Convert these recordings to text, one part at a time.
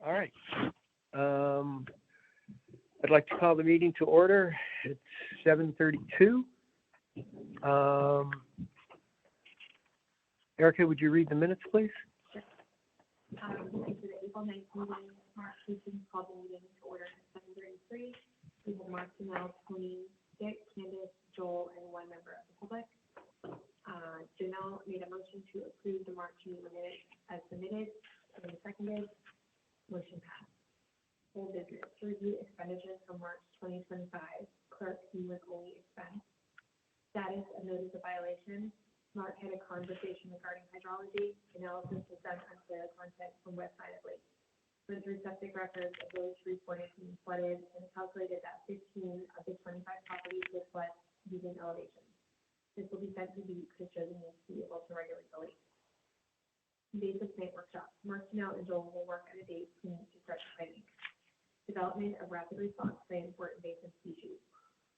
All right. I'd like to call the meeting to order. It's 7:32. Erica, would you read the minutes, please? Sure. To the April 19th meeting, Mark Houston called the meeting to order at 7:33. We have Mark, Janelle, Tony, Dick, Candace, Joel, and one member of the public. Janelle made a motion to approve the March meeting minutes as submitted, and seconded. Motion passed. Full business to review expenditures from March 2025. Clerk, he was only expense. Status of notice of violation. Mark had a conversation regarding hydrology. Analysis was done on soil content from website of lake. Went through septic records of those reported being flooded and calculated that 15 of the 25 properties would flood using elevation. This will be sent to Beach to show the need to be able to regulate the lake. Days of plant workshop. Mark, Janelle, and Joel will work at a date to start planning. Development of rapid response plan for invasive species.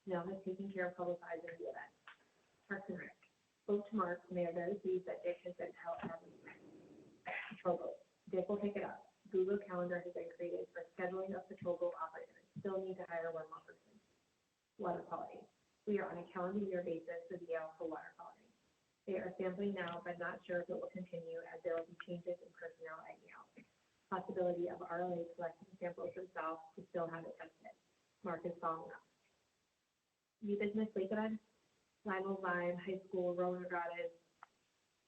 Janelle has taken care of publicizing the event. Parks and Rec. Spoke to Mark, and they are very pleased that Dick has been held as patrol boat. Dick will pick it up. Google Calendar has been created for scheduling of patrol boat operators. Still need to hire one more person. Water quality. We are on a calendar year basis with Yale for water quality. They are sampling now, but not sure if it will continue as there will be changes in personnel at Yale. Possibility of RLA collecting samples themselves to still have it tested. Mark is following up. New business lake events. Lionel Vine High School rowing regattas,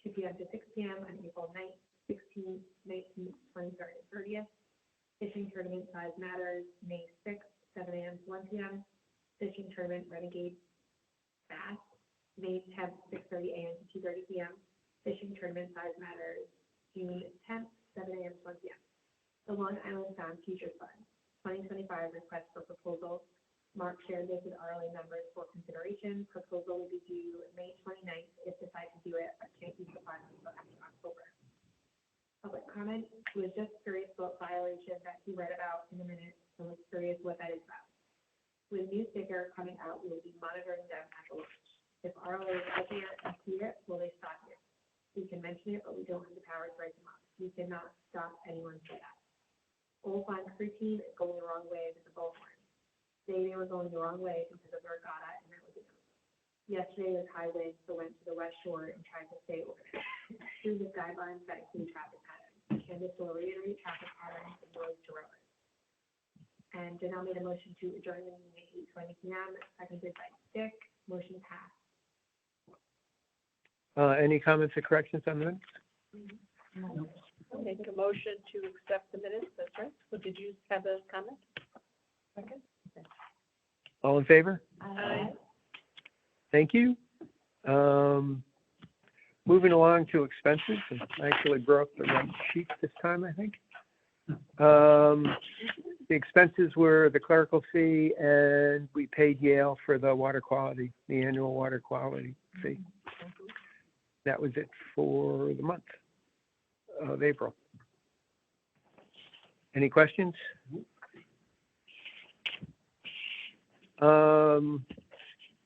2 p.m. to 6 p.m. on April 9th, 16th, 19th, 23rd, and 30th. Fishing tournament size matters, May 6th, 7 a.m. to 1 p.m. Fishing tournament Renegade Bass, May 10th, 6:30 a.m. to 2:30 p.m. Fishing tournament size matters, June 10th, 7 a.m. to 1 p.m. The Long Island Sound Futures Fund, 2025 request for proposals. Mark shared this with RLA members for consideration. Proposal will be due May 29th if decided to do it, but can't use the funds until after October. Public comment. He was just curious about violation that he read about in a minute and was curious what that is about. With new sticker coming out, we will be monitoring them at the launch. If RLA is out there and see it, will they stop it? We can mention it, but we don't have the power to write them up. We cannot stop anyone for that. Old Fine routine is going the wrong way with the bullhorn. Today they were going the wrong way because of the regatta, and that was enough. Yesterday was high winds, so went to the west shore and tried to stay overnight. Through the guidelines that include traffic patterns. Candace will reiterate traffic patterns and noise to rowers. And Janelle made a motion to adjourn the meeting at 8:20 p.m. Seconded by Dick. Motion passed. Any comments or corrections on the minutes? I'll make a motion to accept the minutes, that's right. So did you have a comment? Second? All in favor? Aye. Thank you. Moving along to expenses. I actually broke the right sheet this time, I think. The expenses were the clerical fee, and we paid Yale for the water quality, the annual water quality fee. That was it for the month of April. Any questions?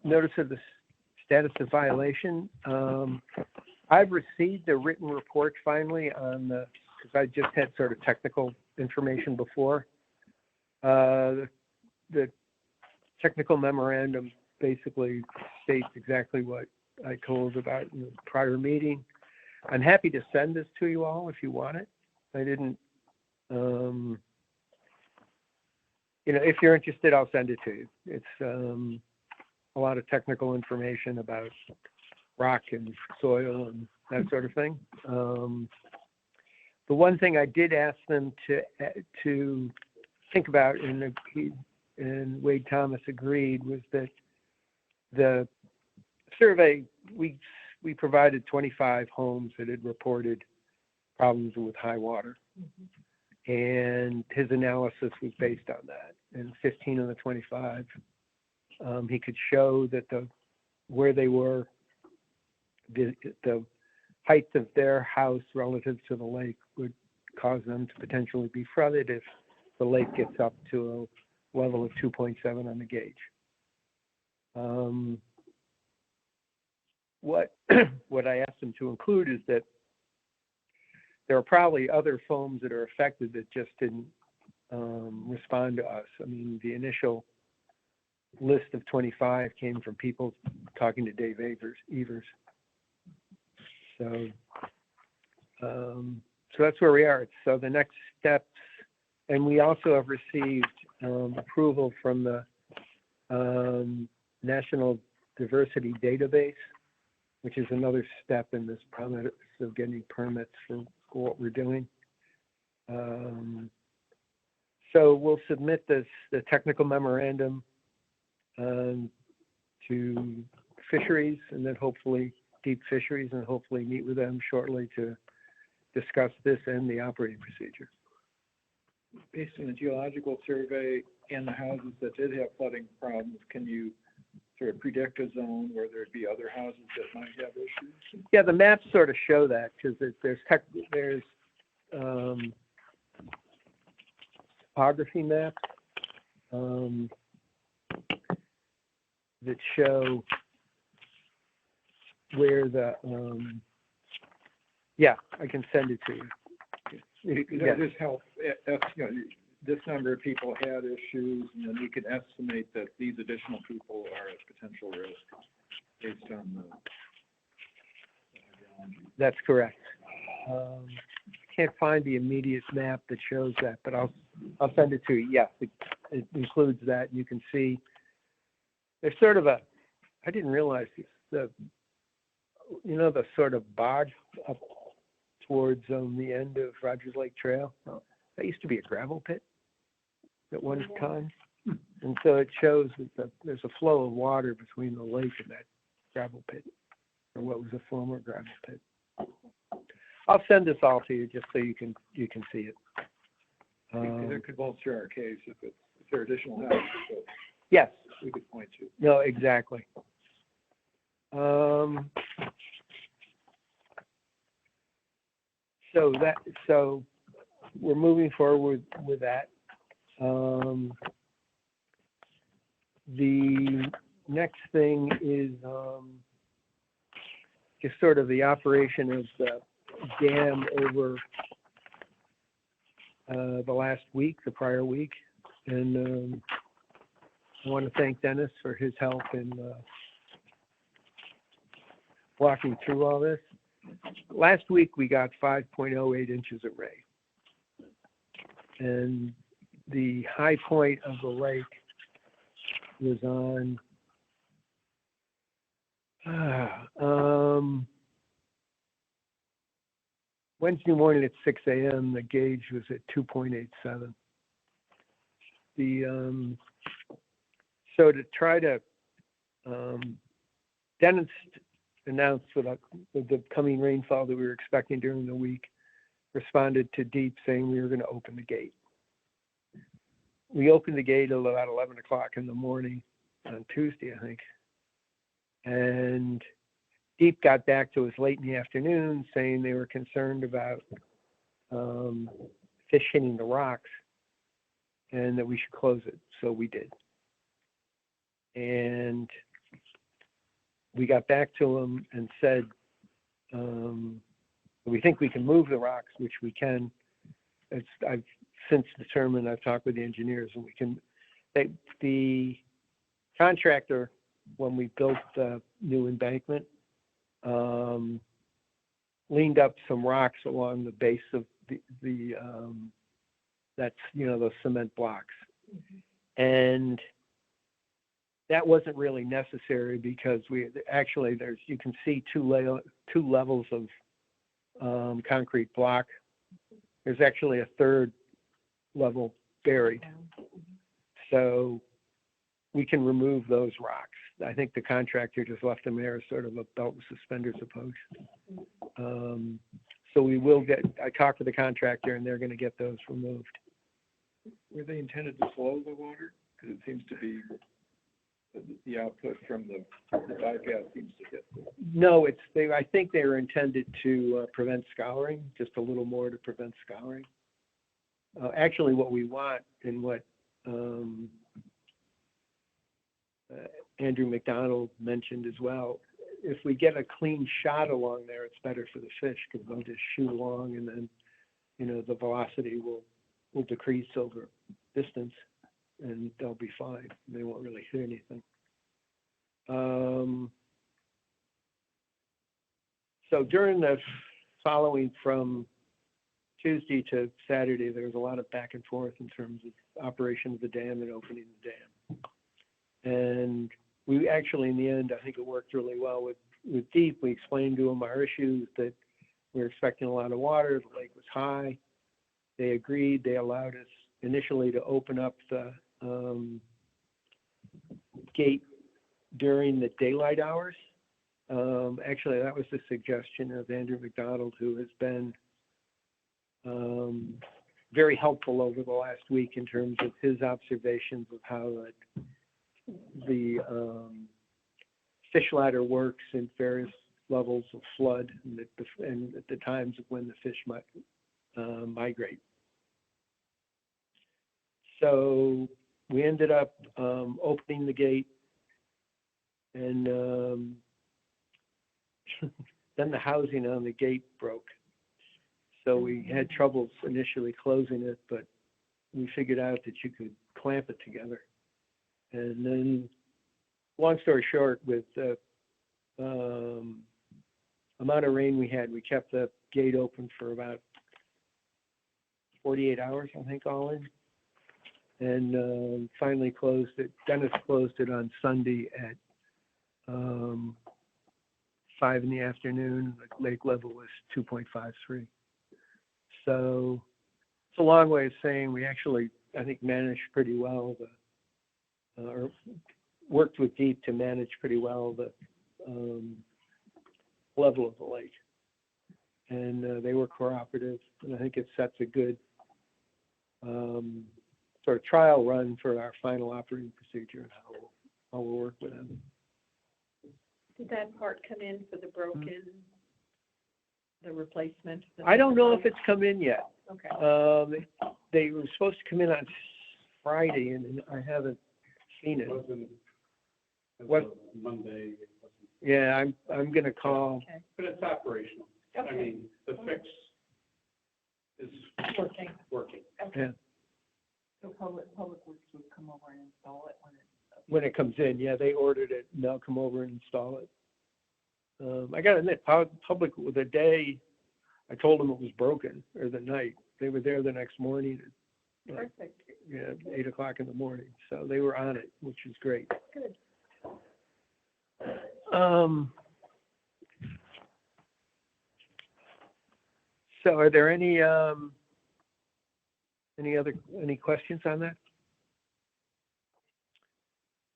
Notice of the status of violation. I've received a written report finally on the, because I just had sort of technical information before. The technical memorandum basically states exactly what I told about in the prior meeting. I'm happy to send this to you all if you want it. I didn't, if you're interested, I'll send it to you. It's a lot of technical information about rock and soil and that sort of thing. The one thing I did ask them to think about, and Wade Thomas agreed, was that the survey, we provided 25 homes that had reported problems with high water. And his analysis was based on that. And 15 of the 25, he could show that where they were, the height of their house relative to the lake would cause them to potentially be flooded if the lake gets up to a level of 2.7 on the gauge. What I asked them to include is that there are probably other foams that are affected that just didn't respond to us. I mean, the initial list of 25 came from people talking to Dave Evers. So, so that's where we are. So the next steps, and we also have received approval from the National Diversity Database, which is another step in this process of getting permits for what we're doing. So we'll submit the technical memorandum to fisheries, and then hopefully Deep Fisheries, and hopefully meet with them shortly to discuss this and the operating procedure. Based on the geological survey and the houses that did have flooding problems, can you sort of predict a zone where there'd be other houses that might have issues? Yeah, the maps sort of show that, because there's topography maps that show where the yeah, I can send it to you. Because that just helps, this number of people had issues, and then you can estimate that these additional people are at potential risk based on the hydrology. That's correct. I can't find the immediate map that shows that, but I'll send it to you. Yes, it includes that. You can see there's sort of I didn't realize this, the sort of bog up towards the end of Rogers Lake Trail. That used to be a gravel pit at one time. And so it shows that there's a flow of water between the lake and that gravel pit, or what was a former gravel pit. I'll send this all to you just so you can see it. It could bolster our case if there are additional houses that Yes. we could point to. No, exactly. So we're moving forward with that. The next thing is just sort of the operation of the dam over the prior week, and I want to thank Dennis for his help in walking through all this. Last week we got 5.08 inches of rain, and the high point of the lake was on Wednesday morning at 6 a.m. The gauge was at 2.87. So to try to Dennis announced with the coming rainfall that we were expecting during the week, responded to Deep saying we were going to open the gate. We opened the gate at about 11 o'clock in the morning on Tuesday, I think. And Deep got back to us late in the afternoon saying they were concerned about fish hitting the rocks and that we should close it. So we did. And we got back to them and said, we think we can move the rocks, which we can. I've since determined, I've talked with the engineers, and we can. The contractor, when we built the new embankment, leaned up some rocks along the base of that's, those cement blocks. Mm-hmm. And that wasn't really necessary because you can see two levels of concrete block. There's actually a third level buried. So we can remove those rocks. I think the contractor just left them there as sort of a belt and suspenders approach. So we will I talked to the contractor and they're going to get those removed. Were they intended to flow the water? Because it seems to be the output from the bypass seems to get there. No, I think they were intended to prevent scouring, just a little more to prevent scouring. Actually, what we want and what Andrew McDonald mentioned as well, if we get a clean shot along there, it's better for the fish because they'll just shoot along and then, the velocity will will decrease over distance, and they'll be fine. They won't really hit anything. So during the following from Tuesday to Saturday, there was a lot of back and forth in terms of operation of the dam and opening the dam. And we actually, in the end, I think it worked really well with Deep. We explained to them our issues, that we were expecting a lot of water, the lake was high. They agreed. They allowed us initially to open up the gate during the daylight hours. Actually, that was the suggestion of Andrew McDonald, who has been very helpful over the last week in terms of his observations of how the fish ladder works in various levels of flood and at the times of when the fish might migrate. So we ended up opening the gate, and then the housing on the gate broke. So we had troubles initially closing it, but we figured out that you could clamp it together. And then, long story short, with the amount of rain we had, we kept the gate open for about 48 hours, I think, all in. And finally closed it. Dennis closed it on Sunday at 5 in the afternoon. The lake level was 2.53. So it's a long way of saying we actually, I think, managed pretty well or worked with Deep to manage pretty well the level of the lake. And they were cooperative, and I think it sets a good sort of trial run for our final operating procedure and how we'll work with them. Did that part come in for the broken, the replacement? I don't know if it's come in yet. Okay. They were supposed to come in on Friday, and I haven't seen it. What? Monday. Yeah, I'm gonna call. Okay. But it's operational. I Okay. mean, the fix is Working. working. Yeah. So Public Works would come over and install it When it comes in, yeah, they ordered it, and they'll come over and install it. I gotta admit, Public, the day I told them it was broken, or the night, they were there the next morning at, Perfect. 8 o'clock in the morning, so they were on it, which is great. Good. So are there any questions on that?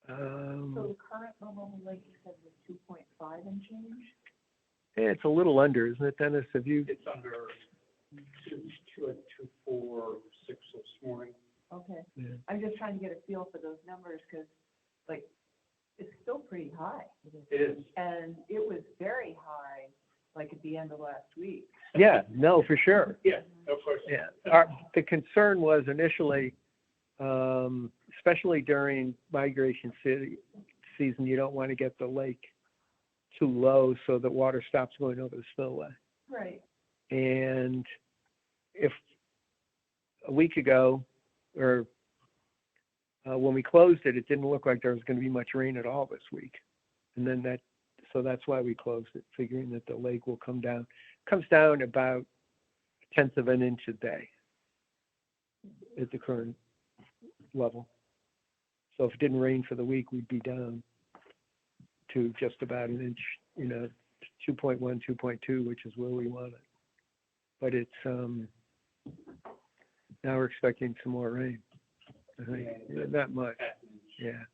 So the current level of the lake, you said, was 2.5 and change? Yeah, it's a little under, isn't it, Dennis? Have you? It's under 2.46 this morning. Okay. Yeah. I'm just trying to get a feel for those numbers, because, like, it's still pretty high. It is. And it was very high, like, at the end of last week. Yeah, no, for sure. Yeah, of course. Yeah. The concern was initially, especially during migration season, you don't want to get the lake too low so that water stops going over the spillway. Right. And if a week ago, or when we closed it, it didn't look like there was going to be much rain at all this week. And then so that's why we closed it, figuring that the lake will come down. Comes down about 1/10 of an inch a day at the current level. So if it didn't rain for the week, we'd be down to just about an inch, 2.1, 2.2, which is where we want it. But it's, now we're expecting some more rain. I think, not much, yeah.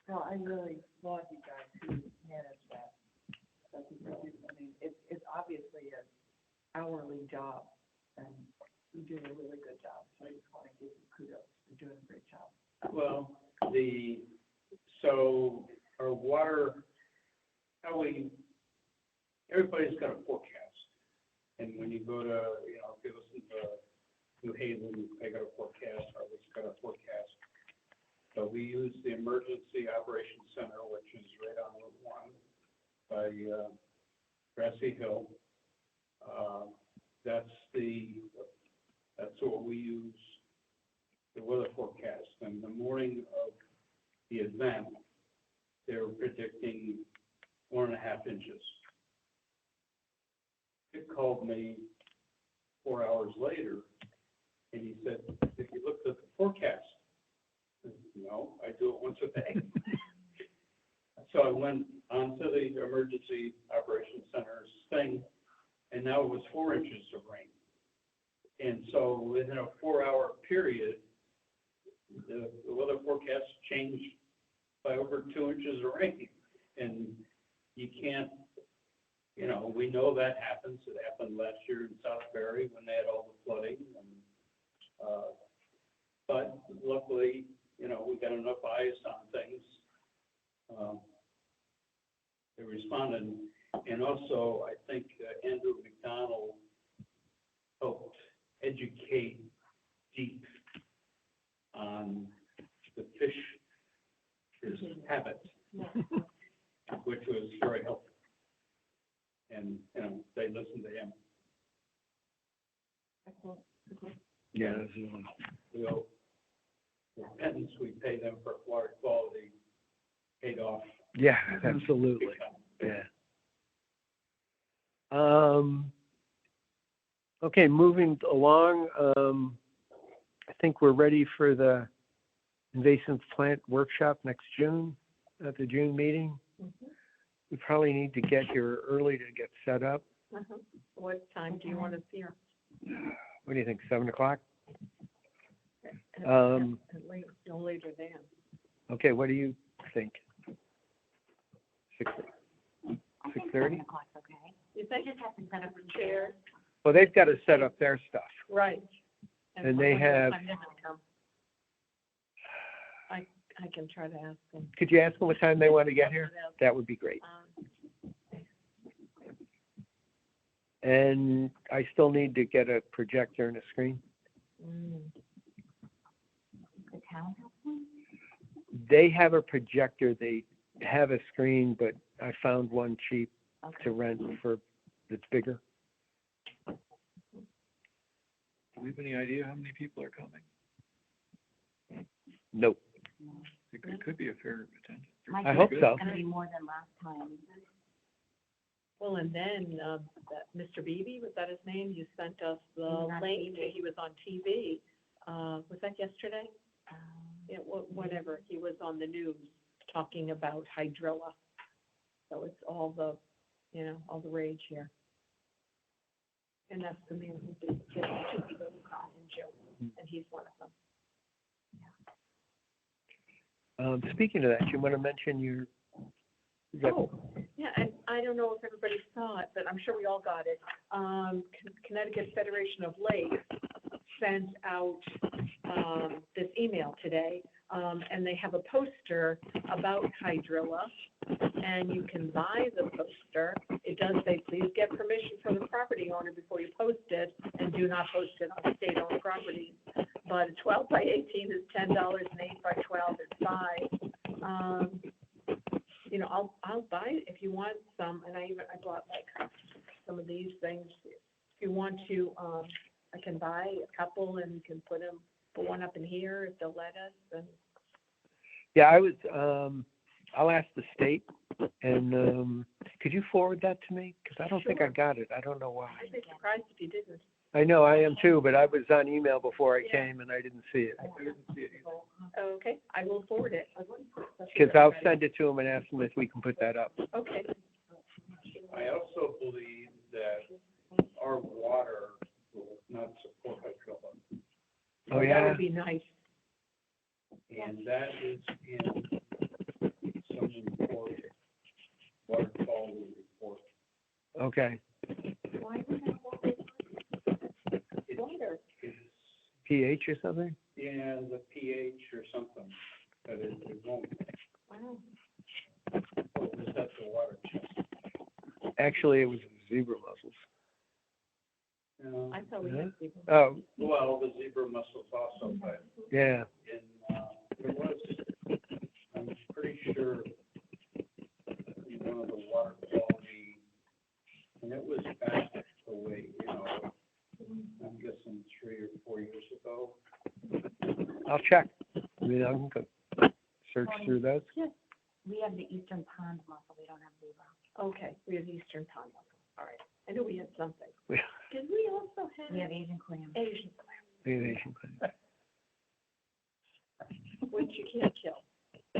No, I really applaud you guys who managed that. I mean, it's obviously an hourly job, and you do a really good job. So I just want to give you kudos for doing a great job. Well, so our water, everybody's got a forecast. And when you go to, if you listen to New Haven, they got a forecast, Harvey's got a forecast. So we use the Emergency Operations Center, which is right on Route 1 by Grassy Hill. That's so what we use the weather forecast, and the morning of the event, they were predicting 1.5 inches. He called me 4 hours later, and he said, "If you looked at the forecast," I said, "No, I do it once a day." So I went onto the emergency operations center's thing, and now it was 4 inches of rain. And so within a 4-hour period, the weather forecast changed by over 2 inches of rain. And you can't, you know, we know that happens. It happened last year in Southbury when they had all the flooding. And, but luckily, you know, we got enough eyes on things. They responded. And also, I think Andrew McDonald helped educate deep on the fish's habit, which was very helpful. And, you know, they listened to him. Yeah. We owe the penance we pay them for water quality paid off. Yeah, absolutely. Yeah. Okay, moving along, I think we're ready for the invasive plant workshop next June, at the June meeting. We probably need to get here early to get set up. What time do you want us here? What do you think, 7 o'clock? No later than. Okay, what do you think? 6:30? You think? Just have to set up a Chair. Well, they've got to set up their stuff. Right. And they have- I can try to ask them. Could you ask them what time they want to get here? That would be great. And I still need to get a projector and a screen. The town. They have a projector, they have a screen, but I found one cheap to rent for, that's bigger. Do we have any idea how many people are coming? Nope. It could be a fair attendance. I hope so. It's gonna be more than last time. Well, and then, that Mr. Beebe, was that his name? You sent us the was on link, TV. he was on TV. Was that yesterday? Yeah, whatever, he was on the news talking about hydrilla. So it's all the, you know, all the rage here. And that's the man who did get two people who caught in jail, and he's one of them. Speaking of that, you want to mention your, Oh, yeah, and I don't know if everybody saw it, but I'm sure we all got it. Connecticut Federation of Lakes sent out, this email today, and they have a poster about hydrilla, and you can buy the poster. It does say, please get permission from the property owner before you post it, and do not post it on state-owned properties. But 12 by 18 is $10, and 8 by 12 is $5. You know, I'll buy it if you want some, and I bought like some of these things. If you want to, I can buy a couple and can put one up in here if they'll let us. And yeah, I was, I'll ask the state, and could you forward that to me? Because I don't think I got it. I don't know why. I'd be surprised if you didn't. I know, I am too, but I was on email before I came and I didn't see it. Okay, I will forward it. Because I'll send it to them and ask them if we can put that up. Okay. I also believe that our water will not support hydrilla. Oh, That yeah? would be nice. And that is in some report, water quality report. Okay. Why would I want it? Water. It's, pH or something? yeah, the pH or something, that it won't, Wow. what was that, the water test? Actually, it was zebra mussels. I thought we had people. Oh, Well, the zebra mussels also, but yeah. in, there was, I'm pretty sure, in one of the water quality, and it was back away, you know, I'm guessing 3 or 4 years I'll check. I mean, I can go search through those. We have the Eastern Pond mussel, we don't have Libra. Okay, we have Eastern Pond mussel, all right. I knew we had something. We Did we also have? We have Asian clam. Asian clam, we have Asian clam, which you can't kill.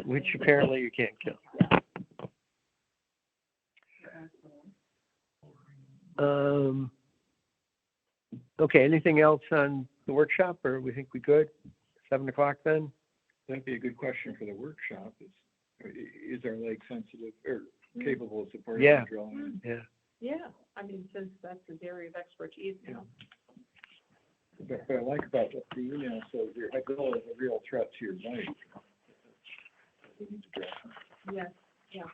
which apparently you can't kill. Okay, anything else on the workshop, or we think we good? 7 o'clock then? That'd be a good question for the workshop, is our lake sensitive or capable of supporting Yeah. drilling? Yeah. Yeah, I mean, since that's his area of expertise now. But I like about what the email says, your hydrilla is a real threat to your lake. We need to address that. Yes, yeah.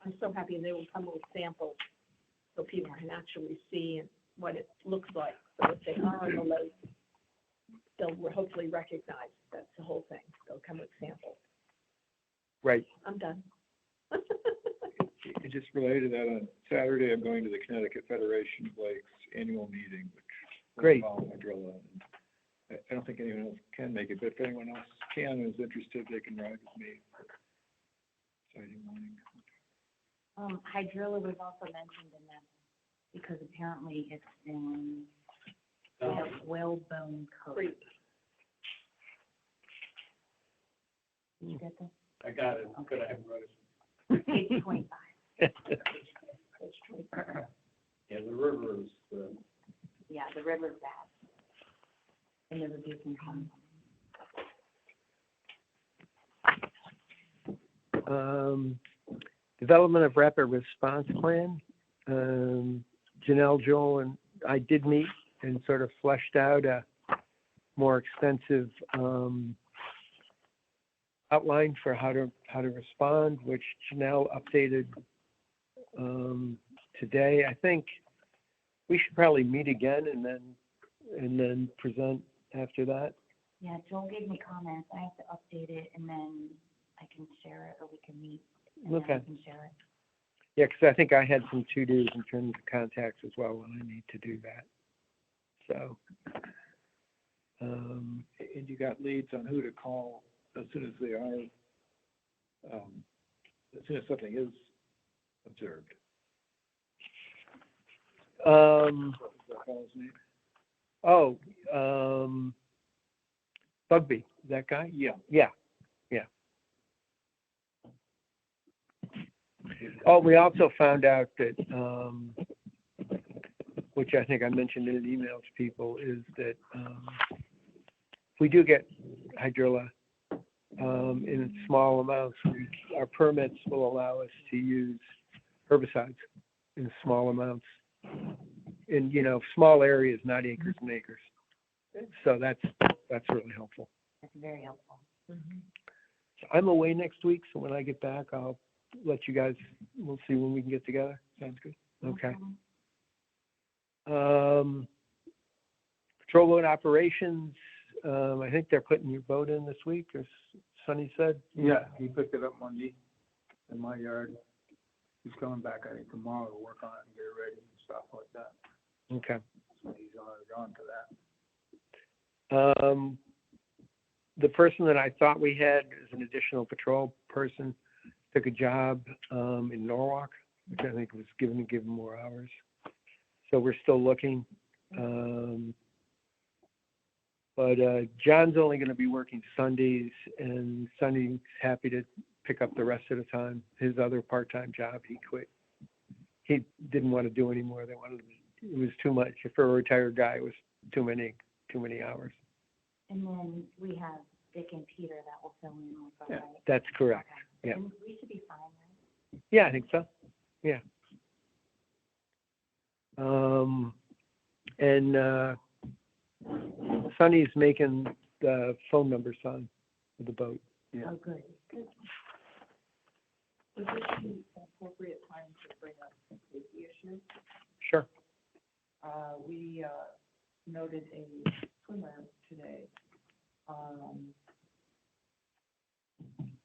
I'm so happy they will come with samples so people can actually see what it looks like. So if they are on the lake, they'll hopefully recognize that's the whole thing. They'll come with samples. Right. I'm done. It just related to that, on Saturday, I'm going to the Connecticut Federation of Lakes annual meeting, which will Great. involve hydrilla. And I don't think anyone else can make it, but if anyone else can and is interested, they can ride with me. Saturday morning. Hydrilla was also mentioned in that, because apparently it's in Whalebone Cove. Great. Did you get that? I got it, but I haven't read it. Page 25. Yeah, the river is, Yeah, the river's bad. And the reducing comes. Development of rapid response plan. Janelle, Joel, and I did meet and sort of fleshed out a more extensive outline for how to respond, which Janelle updated today. I think we should probably meet again and then present after that. Yeah, Joel gave me comments. I have to update it and then I can share it, or we can meet and then I Okay. can share it. Yeah, because I think I had some to-dos in terms of contacts as well, and I need to do that. So, And you got leads on who to call as soon as they are, as soon as something is observed. What was that fellow's name? Bugby, that guy? Yeah. Yeah. Oh, we also found out that, which I think I mentioned in an email to people, is that if we do get hydrilla in small amounts, our permits will allow us to use herbicides in small amounts, in, small areas, not acres and acres. So that's really helpful. That's very helpful. So I'm away next week, so when I get back, I'll let you guys, we'll see when we can get together. Sounds good? Okay. Patrol boat operations, I think they're putting your boat in this week, as Sonny said. Yeah, he picked it up Monday in my yard. He's coming back, I think, tomorrow to work on it and get it ready and stuff like that. Okay. So he's already on to that. The person that I thought we had as an additional patrol person took a job in Norwalk, which I think was give him more hours. So we're still looking. But John's only going to be working Sundays, and Sonny's happy to pick up the rest of the time. His other part-time job, he quit. He didn't want to do anymore. It was too much. For a retired guy, it was too many hours. And then we have Dick and Peter that will fill in also, Yeah, right? that's correct. Okay. Yeah. And we should be fine, right? Yeah, I think so. Yeah. And Sonny's making the phone number sign of the boat. Yeah. Oh, good. Would this be an appropriate time to bring up some safety issues? Sure. We noted a swimmer today.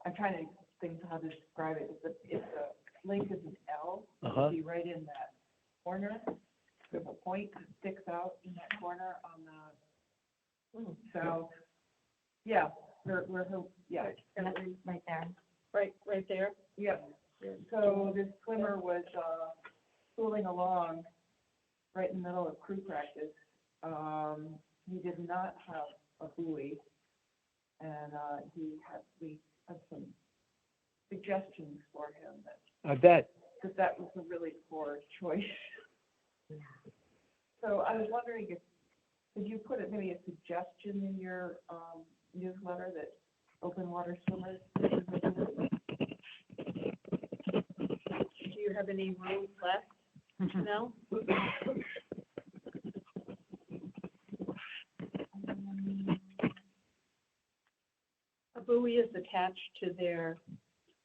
I'm trying to think how to describe it. If the lake is an L, it'll be right in that corner. There's a point that sticks out in that corner on the southeast Yeah, yeah. Right there. Right there. Yep. So this swimmer was, schooling along right in the middle of crew practice. He did not have a buoy, and, we had some suggestions for him I bet. because that was a really poor choice. So I was wondering if, could you put maybe a suggestion in your, newsletter that open water swimmers? Do you have any room left? No? A buoy is attached to their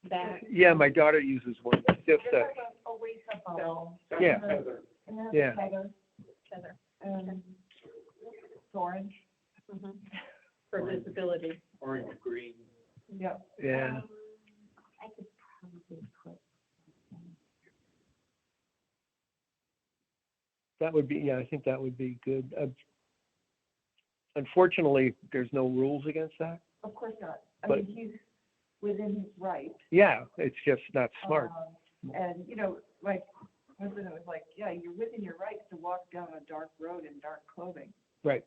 back. Yeah, my daughter uses one. Just There's like a weight up bell. yeah, And there's Yeah. a feather, Feather. and it's orange. Mhm. For visibility. Orange, green. Yeah. yeah. I could probably put something. That would be, yeah, I think that would be good. Unfortunately, there's no rules against that. Of course not. I But- mean, he's within his right. Yeah, it's just not smart. And, my husband was like, yeah, you're within your rights to walk down a dark road in dark clothing. Right.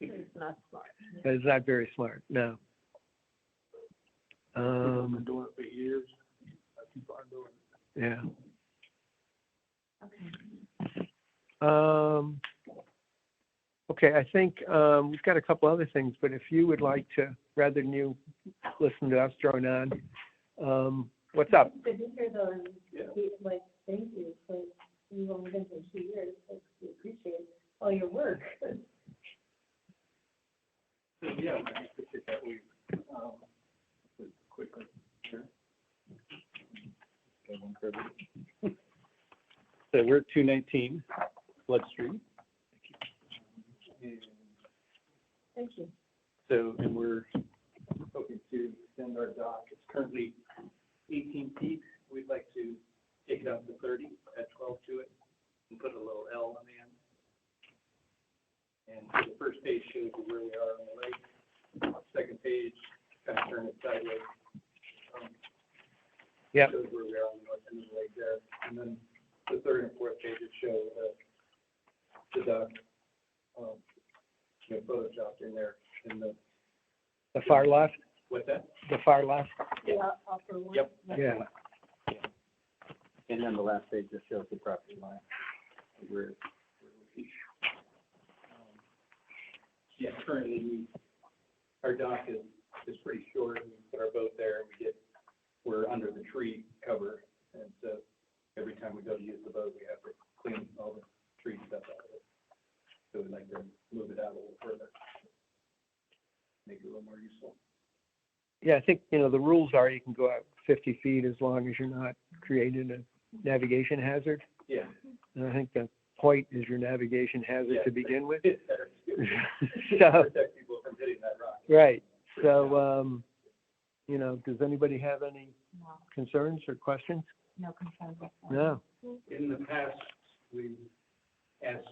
It's not smart. That is not very smart, no. I've been doing it for years. I keep on doing it. Yeah. Okay. Okay, I think we've got a couple other things, but if you would like to, rather than you listen to us drone on, what's up? Good to hear those, Yeah. like, thank you for, you've only been here 2 years, like, we appreciate all your work. So, yeah, I appreciate that. We, quickly, sure. Got one for everybody. So we're at 219 Flood Street. And Thank you. so, and we're hoping to extend our dock. It's currently 18 feet. We'd like to take it up to 30, add 12 to it, and put a little L on the end. And so the first page shows you where we are on the lake. Second page, kind of turn it sideways. Yep. Shows where we are on the north end of the lake there. And then the third and fourth pages show the dock, photoshopped in there in the, The far left? what's that? The far left? Yeah, upper one. Yep. Yeah. And then the last page just shows the property line. Where yeah, currently our dock is pretty short. We put our boat there and we're under the tree cover. And so every time we go to use the boat, we have to clean all the tree stuff out of it. So we'd like to move it out a little further. Make it a little more useful. Yeah, I think, the rules are you can go out 50 feet as long as you're not creating a navigation hazard. Yeah. And I think the point is your navigation hazard Yeah. to begin with. It's better to So, protect people from hitting that rock. right. So, does anybody have any No, concerns or questions? no concerns. No. In the past, we've asked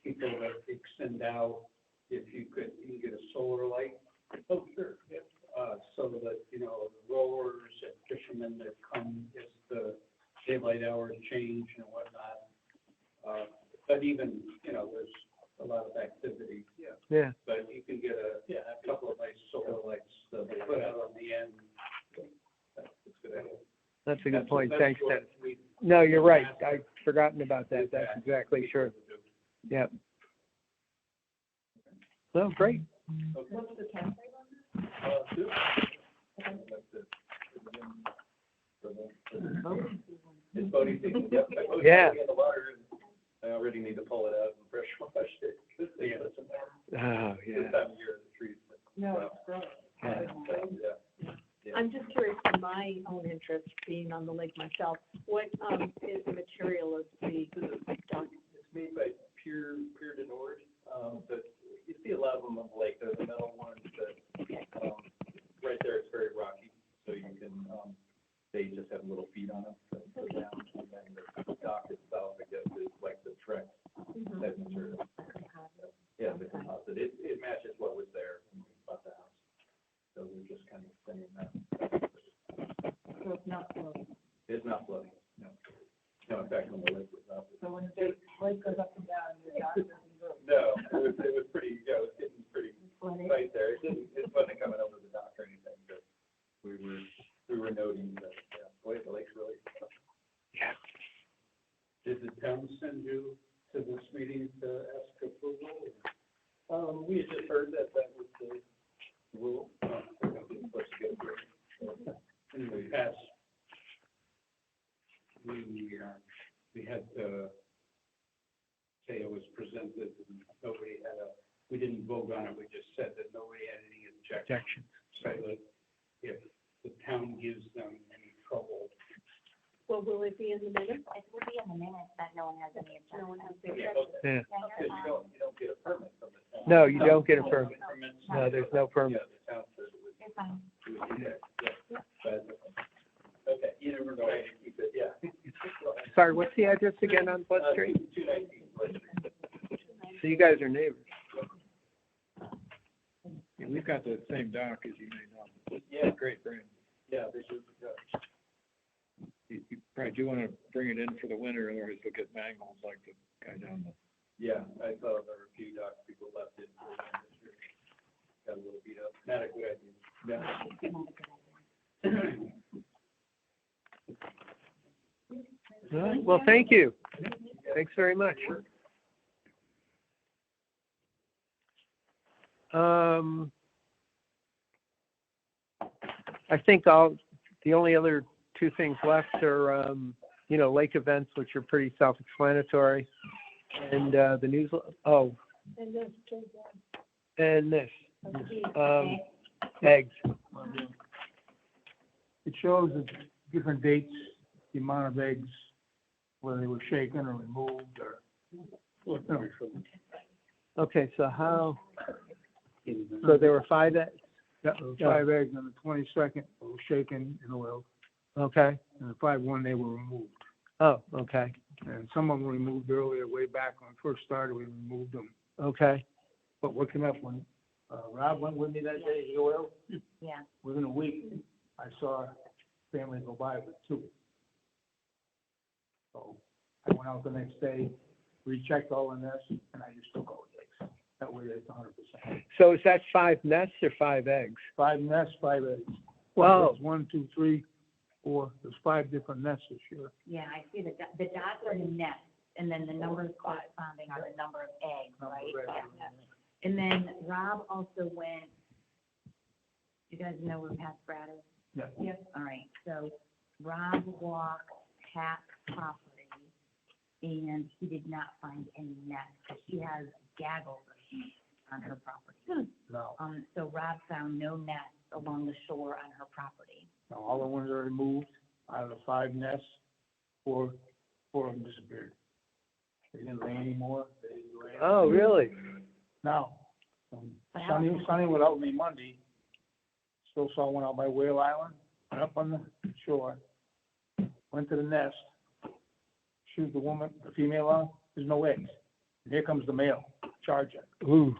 people to extend out if you can get a solar light. Oh, sure, yeah. So that, rowers and fishermen that come as the daylight hours change and whatnot. But even, there's a lot of activity. Yeah. Yeah. But you can get a couple of nice solar lights that they put out on the end. That's a good idea. That's a good point. Thanks, what Dennis. we- No, you're right. I've forgotten about that. That's exactly true. Yep. Oh, great. What's the time frame on this? Two. It's boating season, yep. My boat's Yeah. already in the water, and I already need to pull it out and fresh wash it. Yeah, that's Oh, this yeah. time of year, the trees. No, it's growing. Yeah. I'm just curious, for my own interest, being on the lake myself, what is the material of the dock? It's made by Pure de Nord, but you see a lot of them on the lake, they're the metal ones that, right there, it's very rocky, so you can, they just have little feet on them, that go down, and then the dock itself, I guess, is like the Trex type material. Yeah, the composite, it matches what was there when we bought the house. kind of saying that. So it's not floating. It's not flooding, no. No, in fact, when the lake was up. So when the lake goes up and down, your dock doesn't go. No, it was pretty, yeah, it was getting pretty Flooding. tight there. It wasn't coming over the dock or anything, but we were noting that, yeah, boy, the lake's really. Did the town send you to this meeting to ask approval? We had just heard that was the rule. They're gonna be supposed to get through. Anyway, we had, say it was presented, and nobody had we didn't vote on it, we just said that nobody had any objections. So that if the town gives them any trouble. Well, will it be in the minutes? It will be in the minutes that no one has any objection. No one has the Yeah, objection. Yeah. because you don't get a permit from the town. No, you don't get a permit. Permits. No, there's no permit. Yeah, the town says it would, You're fine. it would be there, yeah. But, okay, you never know how to keep it, yeah. Sorry, what's the address again on Blood Street? 219 Blood Street. So you guys are neighbors. Yeah, we've got the same dock as you may know. Yeah. Great brand. Yeah, they should, you probably do want to bring it in for the winter, otherwise they'll get mangled like the guy down the. Yeah, I saw there were a few dock people left it. Got a little beat up. Not a good idea. All right, well, thank you. Thanks very much. I think the only other two things left are, lake events, which are pretty self-explanatory, and the news, And this, and this, okay. eggs. It shows the different dates, the amount of eggs, whether they were shaken or removed or. Okay, so so there were 5 eggs? Yeah, there were 5 eggs on the 22nd, they were shaken and oiled, Okay. and the 5-1, they were removed. Oh, okay, And some of them were removed earlier, way back when it first started, we removed them. okay. But what came up when, Rob went with me that day, he oiled, Yeah. within a week, I saw a family go by with 2. So I went out the next day, rechecked all the nests, and I just took all the eggs. That way it's 100%. So is that 5 nests or 5 eggs? 5 nests, 5 eggs. Wow. There's 1, 2, 3, 4, there's 5 different nests this year. Yeah, I see the dots are the nests, and then the numbers corresponding are the number of eggs, right? Yeah. And then Rob also went, you guys know where Pat's Brad is? Yeah. Yes. All right, so Rob walked Pat's property, and he did not find any nests, because she has gaggles of sheep on her property. No, So Rob found no nests along the shore on her property. no, all the ones that are removed, out of the 5 nests, 4 of them disappeared. They didn't lay anymore, they didn't lay. Oh, really? Now, But I don't Sonny went out with me Monday, still saw one out by Whale Island, went up on the shore, went to the nest, shoots the woman, the female out, there's no eggs. And here comes the male, charging. Ooh.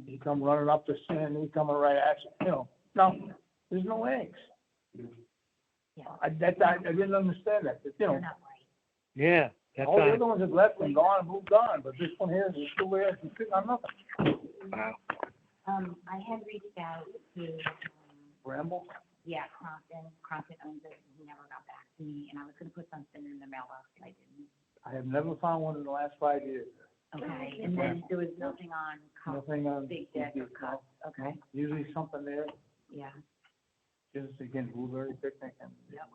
He come running up the sand, he coming right at you, no, there's no eggs. Yeah. I didn't understand that, but, They're not right. Yeah, that's all the odd. other ones have left and gone and moved on, but this one here is still there, it's sitting on nothing. Wow. I had reached out to, Bramble? yeah, Crompton owns it, and he never got back to me, and I was gonna put something in the mailbox, but I didn't. I have never found one in the last 5 years. Okay, and then there was nothing on Cup, Nothing on. Big Dick or Cup, okay, Usually something there, yeah, just again, blueberry picnic and. Yep.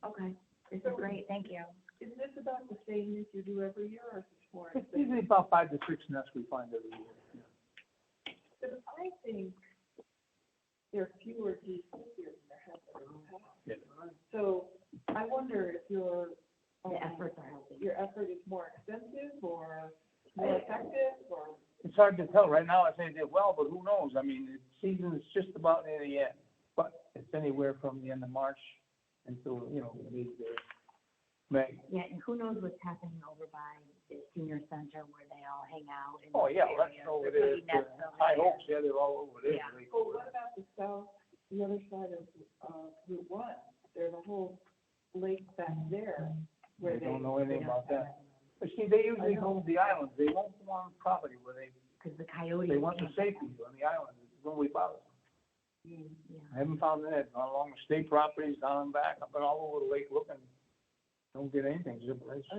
Okay, this is great, thank you. Is this about the same as you do every year, or is it more? It's usually about 5 to 6 nests we find every year. Because I think there are fewer decent here than there have been in the past. So I wonder if The efforts are helping. your effort is more extensive or more effective, or? It's hard to tell. Right now, I say they did well, but who knows? I mean, the season is just about near the end. But it's anywhere from the end of March until, May. Yeah, and who knows what's happening over by the senior center where they all hang out in Oh, yeah, this that's area. over There's there. gonna be nests over High there. Hopes, yeah, they're all over there. Yeah. Oh, what about the south the other side of, Route 1, there's a whole lake back there where They they. don't know anything about that. But see, they usually hold the islands, they won't go on property where Because the coyotes. they want the safety on the island, nobody bothers them. Yeah. I haven't found that, gone along the state properties, down and back, I've been all over the lake looking, don't get anything, just, it's, I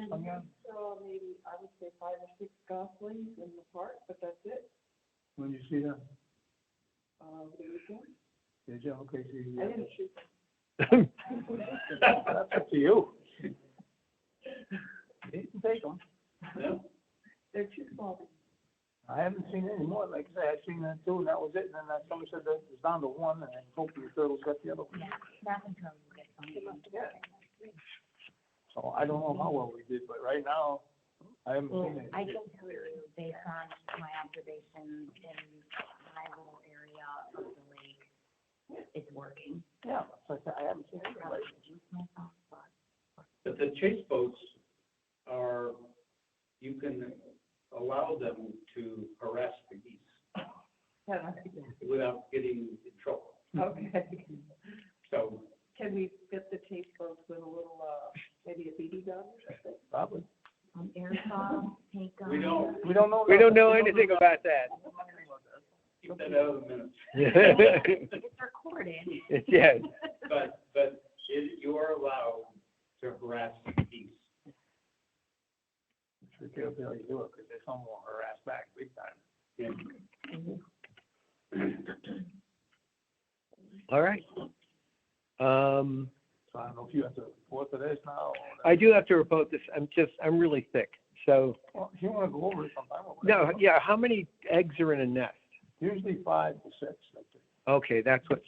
saw maybe, I would say 5 or 6 goslings in the park, but that's it. when you see them, The weekend. did you, okay, see, I didn't shoot them. that's up to you. You can take them. They're too small. I haven't seen any more, like I said, I seen that too, and that was it, and then someone said that it's down to one, and hopefully the turtles got the other one. Yeah, Snapping turtles will get some. So I don't know how well we did, but right now, I haven't Well, seen it. I can tell you, based on my observations in my little area of the lake, it's working. Yeah, so I haven't seen it, right? But the chase boats are, you can allow them to harass the geese without getting in trouble. Okay. So, Can we get the chase boats with a little, maybe a BB gun or something? Probably. Airsoft, paint guns. we don't, We don't know. We don't know anything about that. keep that out of the minutes. It's recorded. Yes. But you are allowed to harass geese. Be careful how you do it, because there's some will harass back big time. All right. So I don't know if you have to report to this now, or. I do have to report this. I'm really thick. So, Well, if you wanna go over it sometime. or no, whatever. yeah, how many eggs are in a nest? Usually 5 to 6. Okay, that's the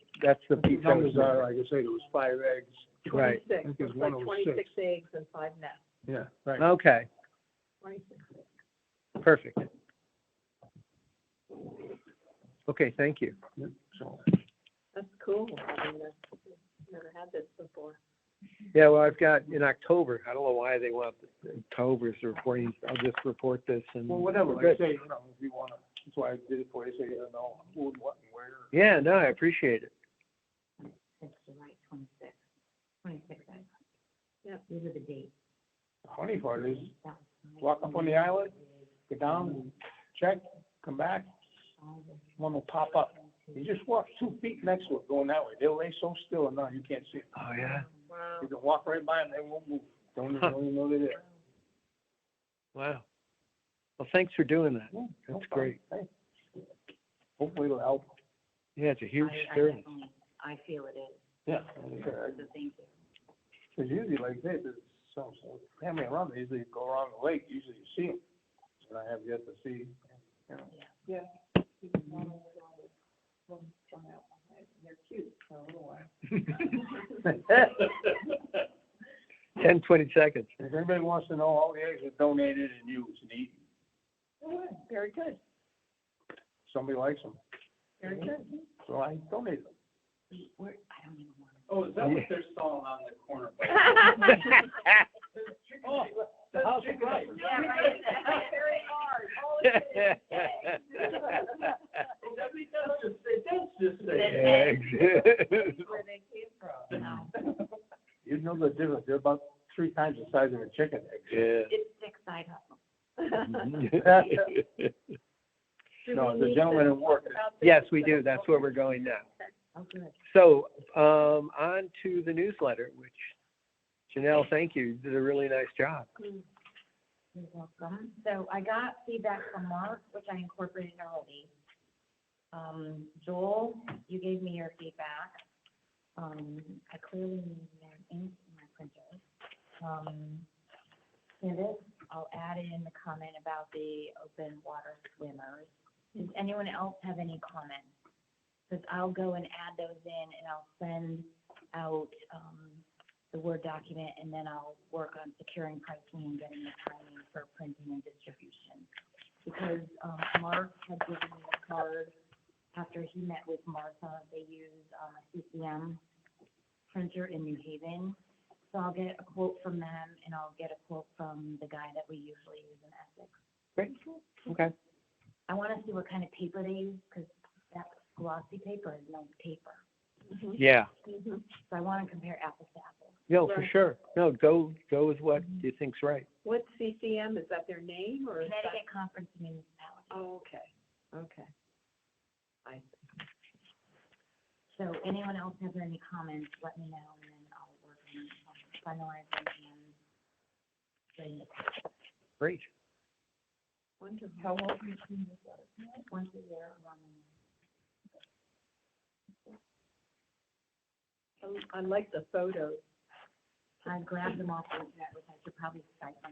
The piece I was numbers are, like I say, there was 5 eggs. Right. 26, I think there's looks like one over 26 6. eggs and 5 nests, Yeah, right. Okay, 26 eggs. perfect. Okay, thank you. So, That's cool, I mean, never had this before. Yeah, well, I've got in October, I don't know why they want October's reporting. I'll just report this and. well, whatever, we're like I good. say, you know, if you wanna, that's why I did it for you, so you know who and what and where. Yeah, no, I appreciate it. It's the right 26. 26 eggs. Yep. These are the dates. The funny part is, That was walk up on the island, go down, check, come back, one will pop up. You just walk 2 feet next to it going that way. They'll lay so still and now you can't see it. Oh, yeah? Wow. You can walk right by them, they won't move. Don't even know they're there. Wow. Well, thanks for doing that. Yeah, no That's problem. great. Hey, hopefully it'll help. Yeah, it's a huge I service. definitely, I feel it is, Yeah. so thank you. Because usually like this, it's so family around, they usually go around the lake, usually you see them. And I have yet to see, you know. Yeah. They're cute for a little while. 10, 20 seconds. If anybody wants to know, all the eggs are donated and used and eaten. Oh, very good, Somebody likes them, very good. so I donate them. Where, I don't even want Oh, is that what they're selling on the corner? Oh, that's How's chicken. it right? to. Yeah, right, very hard. That's just say. Eggs. Where they came from. No, You know the difference, they're about 3 times the size of a chicken egg. Yeah. it's 6 side hustle. No, the gentleman at work, Yes, we do. That's where we're going now. Oh, good. So, on to the newsletter, which Janelle, thank you. You did a really nice job. You're welcome. So I got feedback from Mark, which I incorporated already. Joel, you gave me your feedback. I clearly need more ink in my printer. Candace, I'll add in the comment about the open water swimmers. Does anyone else have any comments? Because I'll go and add those in and I'll send out, the Word document, and then I'll work on securing pricing and getting the timing for printing and distribution. Because, Mark had given me a card after he met with Martha. They use, a CCM printer in New Haven. So I'll get a quote from them, and I'll get a quote from the guy that we usually use in Essex. Great. Okay. I want to see what kind of paper they use, because that glossy paper is no paper. Yeah, Mhm. So I want to compare apples to apples. no, for Right. sure. No, go with what you think's right. What's CCM, is that their name, or is that? Connecticut Conference of Municipalities. Oh, okay, okay. I, So anyone else has any comments, let me know, and then I'll work on finalizing and getting it Great. wonderful. How often you clean this out? once a year around I like the photos. I grabbed them off the internet, which I should probably cite my.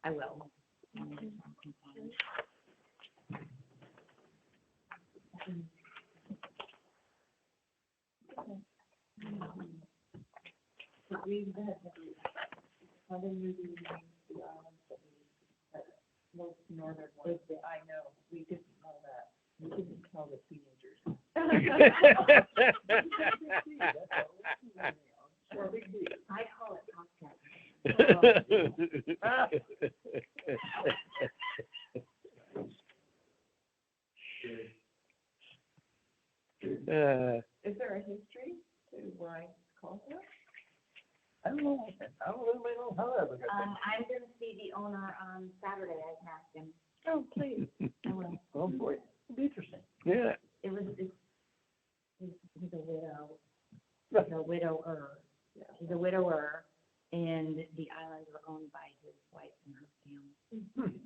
I will. We've had, other movie the islands that most northern ones, I know, we didn't know that. We didn't tell the teenagers. I call it top Is there a history to why it's called that? I don't know, really know how that ever got I'm gonna see the owner on Saturday, I can ask him. Oh, please. I will. Oh, boy, it'd be interesting. Yeah, It was, he's a widow, he's a widower. He's a widower, and the islands were owned by his wife and her family.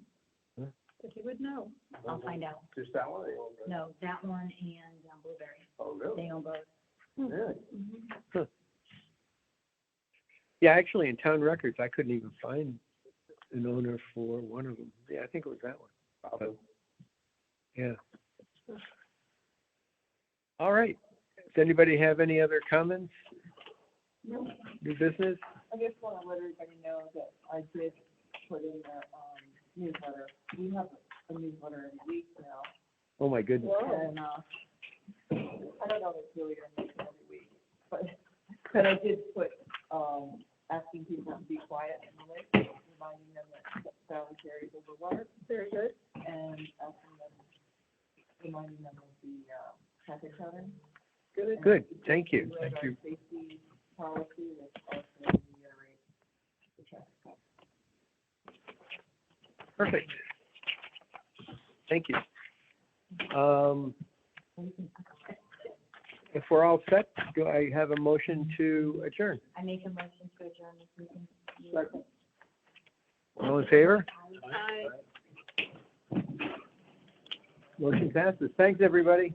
But you would know. I'll find out. Just that one, or you own No, that one and Blueberry, Oh, really? they own both. Really? yeah, actually, in town records, I couldn't even find an owner for one of them. Yeah, I think it was that one. Probably. Yeah. All right. Does anybody have any other comments? No. New business? I just want to let everybody know that I did put in the, newsletter. We have a newsletter every week now. Oh, my goodness. And, I don't know if it's really gonna make it every week, but I did put, asking people to be quiet in the lake, reminding them that sound carries over water. Very good. And asking them, reminding them of the, traffic pattern. Good. Good, thank you. Read our safety policy, that's also reiterate the traffic pattern. Perfect. Thank you. If we're all set, do I have a motion to adjourn? I make a motion to adjourn this meeting. Second. All in favor? Aye. Motion passes. Thanks, everybody.